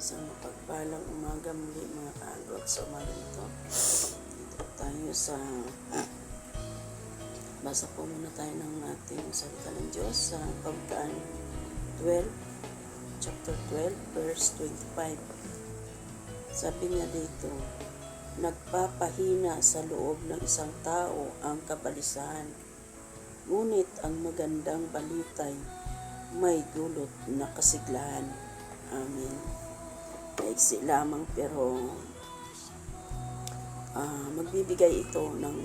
Isang mapagpalang umaga muli mga kaagod. Sa umaga nito, dito tayo sa basa po muna tayo ng ating salita ng Diyos sa Pagkaan 12, chapter 12, verse 25. Sabi niya dito, nagpapahina sa loob ng isang tao ang kabalisahan, ngunit ang magandang balitay may dulot na kasiglahan. Amen. Maiksi lamang pero magbibigay ito ng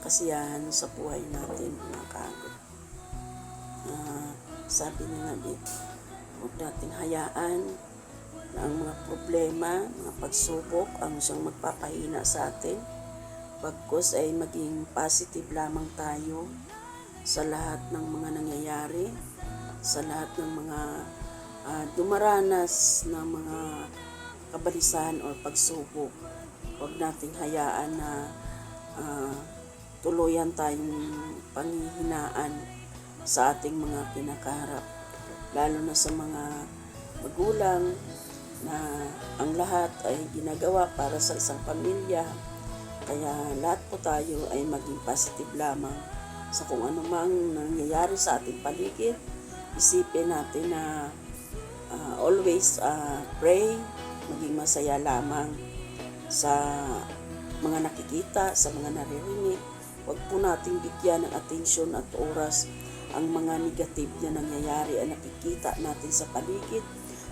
kasiyahan sa buhay natin mga kaagod. Sabi niya nga dito, huwag nating hayaan na ang mga problema, mga pagsubok ang siyang magpapahina sa atin. Bagkus ay maging positive lamang tayo sa lahat ng mga nangyayari, sa lahat ng mga dumaranas ng mga kabalisahan o pagsubok. Huwag nating hayaan na tuluyan tayong panghihinaan sa ating mga kinakaharap, lalo na sa mga magulang na ang lahat ay ginagawa para sa isang pamilya. Kaya lahat po tayo ay maging positive lamang sa kung ano mang nangyayari sa ating paligid. Isipin natin na always pray, maging masaya lamang sa mga nakikita, sa mga naririnig. Huwag po nating bigyan ng atensyon at oras ang mga negative na nangyayari at nakikita natin sa paligid,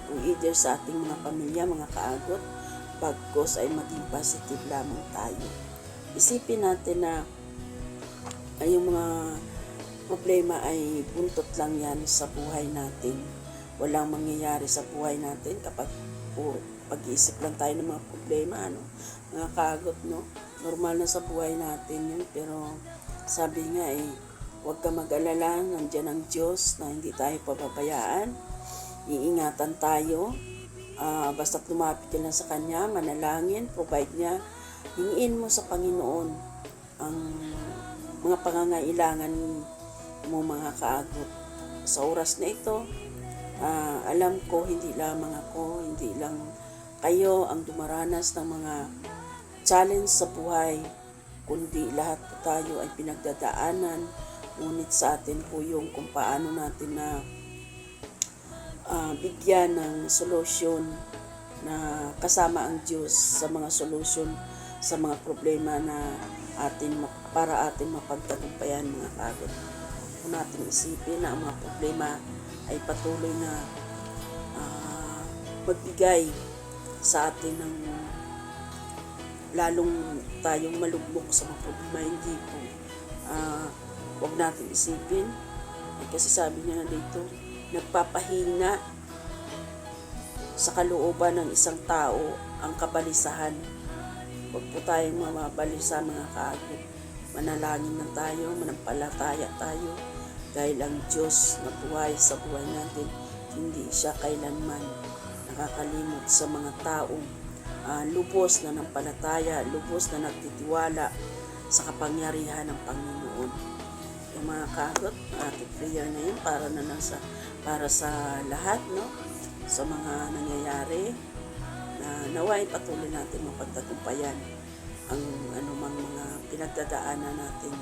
kung either sa ating mga pamilya, mga kaagot. Bagkus ay maging positive lamang tayo. Isipin natin na yung mga problema ay buntot lang yan sa buhay natin. Walang mangyayari sa buhay natin kapag pag-iisip lang tayo ng mga problema, mga kagot, normal na sa buhay natin yun. Pero sabi nga huwag ka mag-alala, nandiyan ang Diyos na hindi tayo pababayaan. Iingatan tayo, basta lumapit ka lang sa Kanya, manalangin, provide niya. Hingin mo sa Panginoon ang mga pangangailangan mo mga kaagot. Sa oras na ito, alam ko hindi lamang ako, hindi lang kayo ang dumaranas ng mga challenge sa buhay, kundi lahat po tayo ay pinagdadaanan. Ngunit sa atin po yung kung paano natin na bigyan ng solusyon na kasama ang Diyos sa mga solusyon sa mga problema na para atin mapagtagumpayan mga kaagot. Kung natin isipin na ang mga problema ay patuloy na magbigay sa atin ng lalong tayong malugmok sa mga problema, hindi po. Huwag natin isipin. Kasi sabi niya nga dito, nagpapahina sa kalooban ng isang tao ang kabalisahan. Huwag po tayong mababalisa mga kaagod. Manalangin na tayo, manampalataya tayo. Dahil ang Diyos na buhay sa buhay natin, hindi siya kailanman nakakalimot sa mga taong lubos na nampalataya, lubos na nagtitiwala sa kapangyarihan ng Panginoon. Yung mga kagot, ating prayer na yun para sa lahat, sa mga nangyayari, na naway patuloy natin mapagtagumpayan ang anumang mga pinagdadaanan natin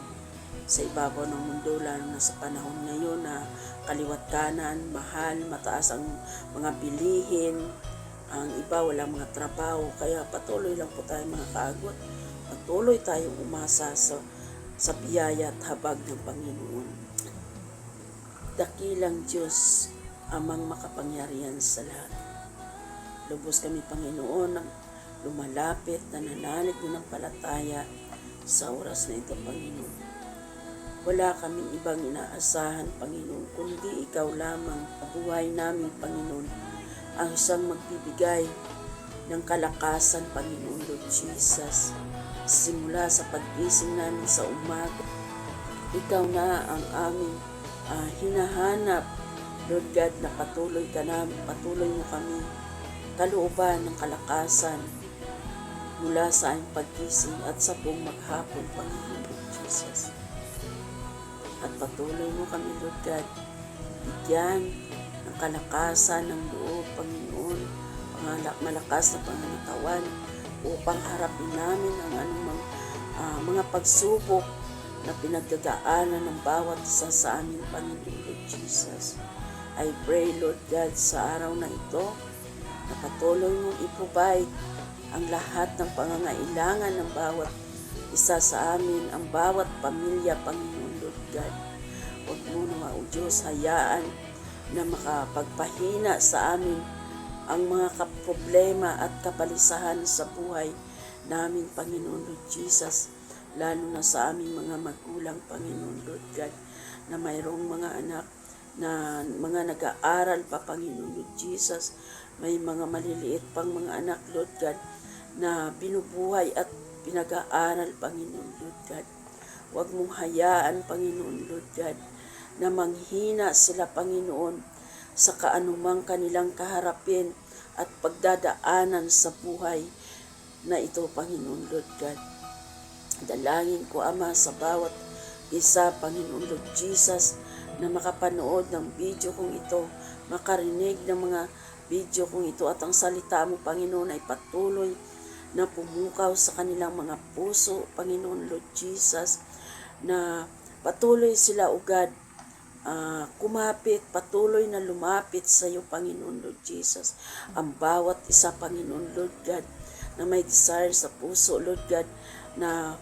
sa ibabaw ng mundo, lalo na sa panahon ngayon na kaliwat kanan, mahal, mataas ang mga bilihin, ang iba walang mga trabaho. Kaya patuloy lang po tayo mga kaagot, patuloy tayong umasa sa biyaya at habag ng Panginoon. Dakilang Diyos, amang makapangyarihan sa lahat. Lubos kami Panginoon ng lumalapit, nananalig ng palataya sa oras na ito Panginoon. Wala kaming ibang inaasahan, Panginoon, kundi Ikaw lamang. Buhay namin, Panginoon, ang isang magbibigay ng kalakasan, Panginoon, Lord Jesus. Simula sa pag-gising namin sa umaga, Ikaw na ang aming hinahanap, Lord God, na patuloy mo kami kalooban ng kalakasan mula sa aming paggising at sa buong maghapon, Panginoon, Lord Jesus. At patuloy mo kami, Lord God, bigyan ng kalakasan ng loob, Panginoon, malakas na pangangatawan upang harapin namin ang anumang mga pagsubok na pinagdadaanan ng bawat isa sa amin, Panginoon Lord Jesus. I pray, Lord God, sa araw na ito na patuloy mong i-provide ang lahat ng pangangailangan ng bawat isa sa amin, ang bawat pamilya, Panginoon Lord God. Huwag mo naman, O Diyos, hayaan na makapagpahina sa amin ang mga problema at kapalisahan sa buhay namin, Panginoon Lord Jesus, lalo na sa aming mga magulang, Panginoon Lord God, na mayroong mga anak na mga nag-aaral pa, Panginoon Lord Jesus, may mga maliliit pang mga anak, Lord God, na binubuhay at pinag-aaral, Panginoon Lord God. Huwag mong hayaan, Panginoon Lord God, na manghina sila, Panginoon, sa kaanumang kanilang kaharapin at pagdadaanan sa buhay na ito, Panginoon Lord God. Dalangin ko, Ama, sa bawat isa, Panginoon Lord Jesus, na makapanood ng video kong ito, makarinig ng mga video kong ito, at ang salita mo, Panginoon, ay patuloy na pumukaw sa kanilang mga puso, Panginoon Lord Jesus, na patuloy sila, O God, kumapit, patuloy na lumapit sa iyo, Panginoon Lord Jesus. Ang bawat isa, Panginoon Lord God, na may desire sa puso, Lord God, na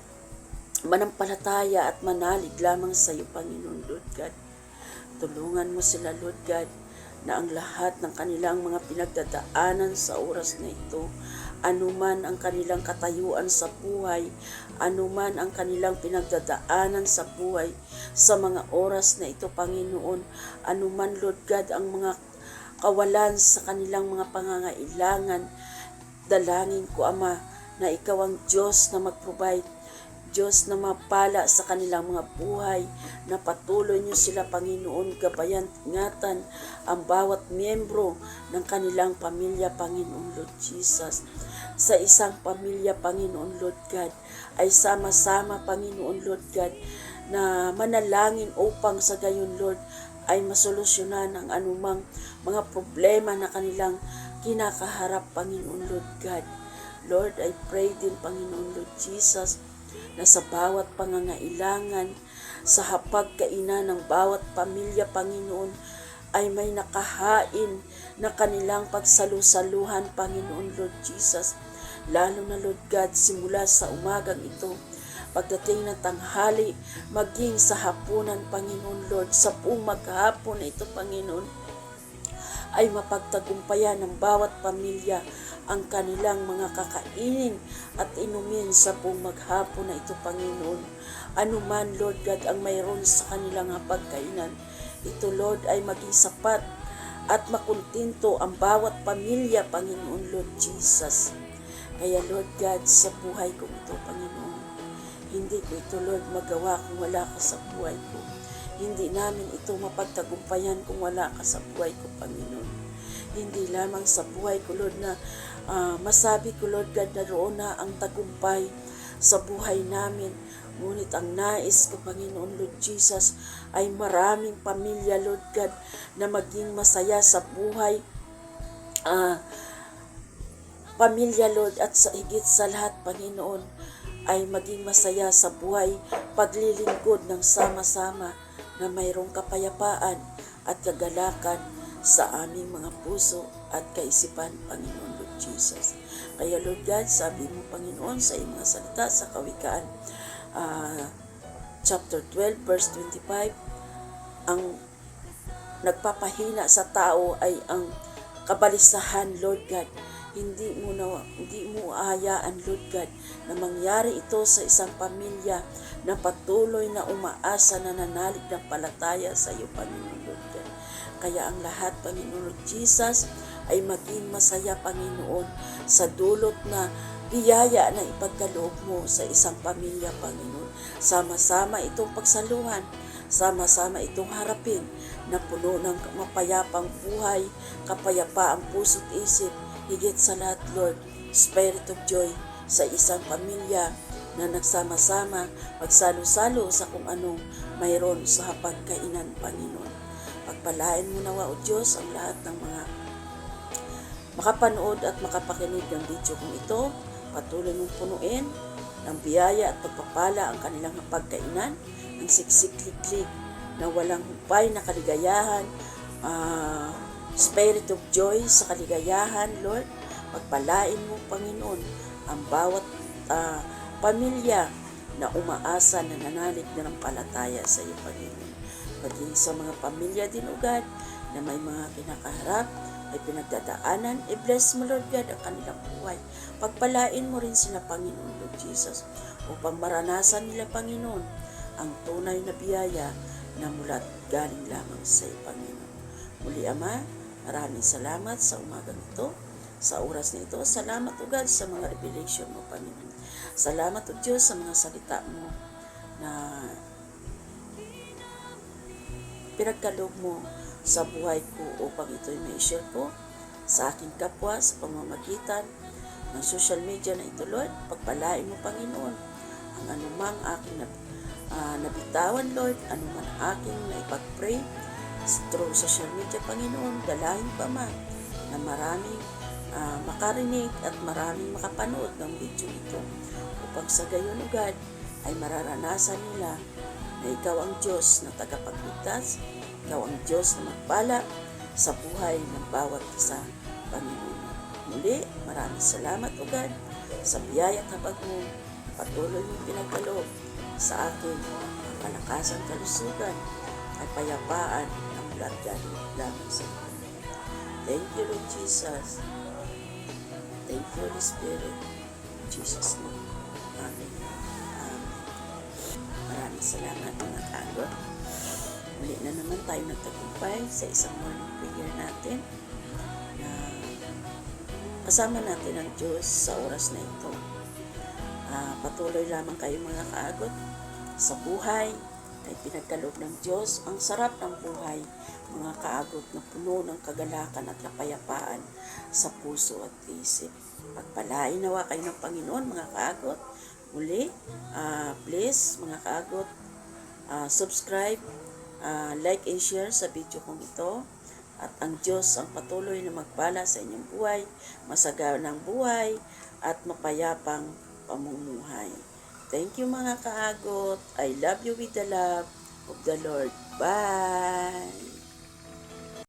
manampalataya at manalig lamang sa iyo, Panginoon Lord God. Tulungan mo sila, Lord God, na ang lahat ng kanilang mga pinagdadaanan sa oras na ito, anuman ang kanilang katayuan sa buhay, anuman ang kanilang pinagdadaanan sa buhay sa mga oras na ito, Panginoon, anuman, Lord God, ang mga kawalan sa kanilang mga pangangailangan, dalangin ko, Ama, na ikaw ang Diyos na mag-provide, Diyos na mapala sa kanilang mga buhay, na patuloy niyo sila, Panginoon, gabayan, ingatan ang bawat miyembro ng kanilang pamilya, Panginoon Lord Jesus. Sa isang pamilya, Panginoon Lord God, ay sama-sama, Panginoon Lord God, na manalangin upang sa gayon, Lord, ay masolusyonan ang anumang mga problema na kanilang kinakaharap, Panginoon Lord God. Lord, I pray din, Panginoon Lord Jesus, na sa bawat pangangailangan, sa hapagkainan ng bawat pamilya, Panginoon, ay may nakahain na kanilang pagsalusaluhan, Panginoon Lord Jesus. Lalo na, Lord God, simula sa umagang ito, pagdating ng tanghali, maging sa hapunan, Panginoon Lord, sa buong maghapon na ito, Panginoon, ay mapagtagumpayan ng bawat pamilya ang kanilang mga kakainin at inumin sa buong maghapon na ito, Panginoon. Anuman, Lord God, ang mayroon sa kanilang hapagkainan, ito, Lord, ay maging sapat at makuntinto ang bawat pamilya, Panginoon Lord Jesus. Kaya, Lord God, sa buhay ko ito, Panginoon, hindi ko ito, Lord, magawa kung wala ka sa buhay ko. Hindi namin ito mapagtagumpayan kung wala ka sa buhay ko, Panginoon. Hindi lamang sa buhay ko, Lord, na masabi ko, Lord God, na roon na ang tagumpay sa buhay namin. Ngunit ang nais ko, Panginoon Lord Jesus, ay maraming pamilya, Lord God, na maging masaya sa buhay. Pamilya, Lord, at sa higit sa lahat, Panginoon, ay maging masaya sa buhay, paglilingkod ng sama-sama, na mayroong kapayapaan at kagalakan sa aming mga puso at kaisipan, Panginoon Lord Jesus. Kaya, Lord God, sabi mo, Panginoon, sa iyong mga salita sa Kawikaan, chapter 12, verse 25, ang nagpapahina sa tao ay ang kabalisahan, Lord God. Hindi mo aayaan, Lord God, na mangyari ito sa isang pamilya na patuloy na umaasa, na nanalig ng palataya sa iyo, Panginoon Lord God. Kaya ang lahat, Panginoon Lord Jesus, ay maging masaya, Panginoon, sa dulot na biyaya na ipagkaloob mo sa isang pamilya, Panginoon. Sama-sama itong pagsaluhan, sama-sama itong harapin na puno ng mapayapang buhay, kapayapaang puso't isip, higit sa lahat, Lord, spirit of joy sa isang pamilya na nagsama-sama, magsalo-salo sa kung anong mayroon sa hapagkainan, Panginoon. Pagpalain mo nawa, O Diyos, ang lahat ng mga makapanood at makapakinig ng video kong ito. Patuloy mong punuin ng biyaya at pagpapala ang kanilang pagkainan, ng siksik-liklik na walang hupay na kaligayahan, spirit of joy sa kaligayahan, Lord. Pagpalain mo, Panginoon, ang bawat pamilya na umaasa na nanalig na ng palataya sa iyo, Panginoon. Maging sa mga pamilya din, O God, na may mga kinakaharap, ay pinagdadaanan, i-bless mo, Lord God, ang kanilang buhay. Pagpalain mo rin sila, Panginoon, Lord Jesus, upang maranasan nila, Panginoon, ang tunay na biyaya na mula't galing lamang sa iyo, Panginoon. Muli, Ama, maraming salamat sa umagang ito, sa oras na ito. Salamat, O God, sa mga revelation mo, Panginoon. Salamat, O Diyos, sa mga salita mo na pinagkaloob mo sa buhay ko upang ito'y may share ko sa aking kapwa sa pamamagitan ng social media na ito, Lord. Pagpalain mo, Panginoon, ang anumang aking nabitawan, Lord, anuman aking naipag-pray through social media, Panginoon. Dalahin pa man na maraming makarinig at maraming makapanood ng video ito upang sa gayon, O God, ay mararanasan nila na ikaw ang Diyos na tagapagligtas, ikaw ang Diyos na magpala sa buhay ng bawat isa, Panginoon. Muli, maraming salamat, O God, sa biyaya at habag mo, patuloy mong pinagkaloob sa akin ang kalakasan, kalusugan, at payapaan ng mula't galing lamang sa iyo. Thank you, Lord Jesus. Thank you, Holy Spirit. In Jesus' name. Amen. Maraming salamat, mga kaagot. Muli na naman tayo nagtagumpay sa isang morning prayer natin na kasama natin ang Diyos sa oras na ito. Patuloy lamang kayo, mga kaagot, sa buhay ay pinagkaloob ng Diyos. Ang sarap ng buhay, mga kaagot, na puno ng kagalakan at kapayapaan sa puso at isip. Pagpalain nawa kayo ng Panginoon, mga kaagot. Muli, please, mga kaagot, subscribe, like and share sa video kong ito. At ang Diyos ang patuloy na magpala sa inyong buhay, masaganang buhay, at mapayapang pamumuhay. Thank you, mga kaagot. I love you with the love of the Lord. Bye!